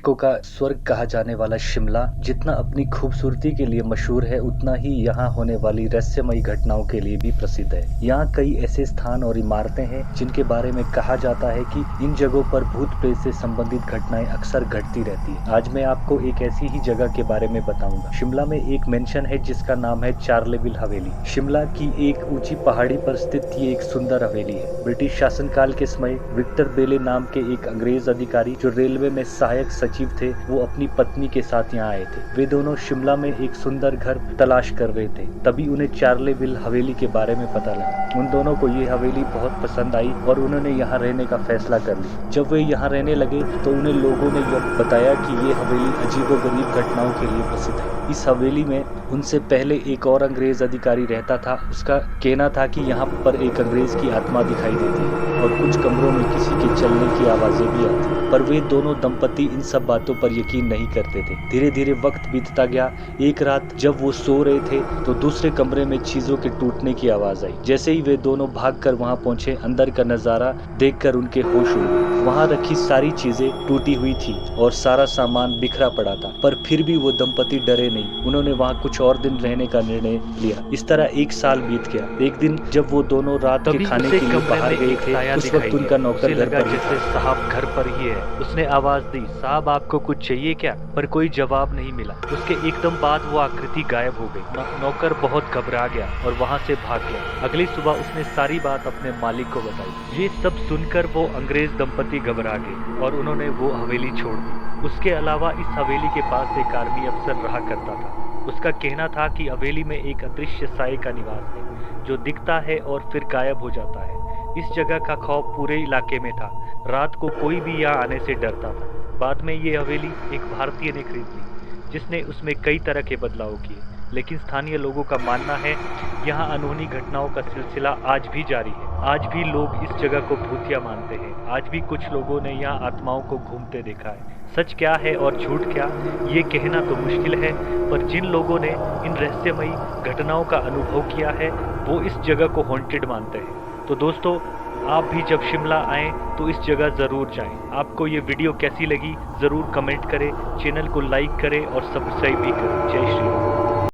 पर्यटकों का स्वर्ग कहा जाने वाला शिमला जितना अपनी खूबसूरती के लिए मशहूर है, उतना ही यहाँ होने वाली रहस्यमयी घटनाओं के लिए भी प्रसिद्ध है। यहाँ कई ऐसे स्थान और इमारतें हैं जिनके बारे में कहा जाता है कि इन जगहों पर भूत प्रेत से संबंधित घटनाएं अक्सर घटती रहती है। आज मैं आपको एक ऐसी ही जगह के बारे में बताऊंगा। शिमला में एक मेंशन है जिसका नाम है चार्लेविल हवेली। शिमला की एक ऊंची पहाड़ी पर स्थित ये एक सुंदर हवेली है। ब्रिटिश शासनकाल के समय विक्टर बेले नाम के एक अंग्रेज अधिकारी जो रेलवे में सहायक सचिव थे, वो अपनी पत्नी के साथ यहाँ आए थे। वे दोनों शिमला में एक सुंदर घर तलाश कर रहे थे, तभी उन्हें चार्लेविल हवेली के बारे में पता लगा। उन दोनों को ये हवेली बहुत पसंद आई और उन्होंने यहाँ रहने का फैसला कर लिया। जब वे यहाँ रहने लगे तो उन्हें लोगों ने यह बताया कि ये हवेली अजीबोगरीब घटनाओं के लिए प्रसिद्ध है। इस हवेली में उनसे पहले एक और अंग्रेज अधिकारी रहता था। उसका कहना था कि यहाँ पर एक अंग्रेज की आत्मा दिखाई देती है और कुछ कमरों में किसी के चलने की आवाजें भी आती, पर वे दोनों दंपति इन सब बातों पर यकीन नहीं करते थे। धीरे धीरे वक्त बीतता गया। एक रात जब वो सो रहे थे तो दूसरे कमरे में चीजों के टूटने की आवाज आई। जैसे ही वे दोनों भागकर वहां पहुंचे, अंदर का नजारा देखकर उनके होश उड़ गए। वहां रखी सारी चीजें टूटी हुई थी और सारा सामान बिखरा पड़ा था, पर फिर भी वो दंपति डरे नहीं। उन्होंने वहां कुछ और दिन रहने का निर्णय लिया। इस तरह एक साल बीत गया। एक दिन जब वो दोनों रात के खाने के लिए बाहर गए थे, उस वक्त उनका नौकर घर पर जैसे साहब घर पर ही है। उसने आवाज दी, साहब आपको कुछ चाहिए क्या? पर कोई जवाब नहीं मिला। उसके एकदम बाद वो आकृति गायब हो गई। नौकर बहुत घबरा गया और वहां से भाग गया। अगली सुबह उसने सारी बात अपने मालिक को बताई। ये सब सुनकर वो अंग्रेज दंपति घबरा गए और उन्होंने वो हवेली छोड़ दी। उसके अलावा इस हवेली के पास एक आर्मी अफसर रहा करता था। उसका कहना था कि हवेली में एक अदृश्य साये का निवास है जो दिखता है और फिर गायब हो जाता है। इस जगह का खौफ पूरे इलाके में था। रात को कोई भी यहाँ आने से डरता था। बाद में ये हवेली एक भारतीय ने खरीद ली, जिसने उसमें कई तरह के बदलाव किए, लेकिन स्थानीय लोगों का मानना है यहाँ अनहोनी घटनाओं का सिलसिला आज भी जारी है। आज भी लोग इस जगह को भूतिया मानते हैं। आज भी कुछ लोगों ने यहाँ आत्माओं को घूमते देखा है। सच क्या है और झूठ क्या, ये कहना तो मुश्किल है, पर जिन लोगों ने इन रहस्यमयी घटनाओं का अनुभव किया है वो इस जगह को हॉन्टेड मानते हैं। तो दोस्तों, आप भी जब शिमला आएँ तो इस जगह ज़रूर जाएं। आपको ये वीडियो कैसी लगी ज़रूर कमेंट करें, चैनल को लाइक करें और सब्सक्राइब भी करें। जय श्री राम।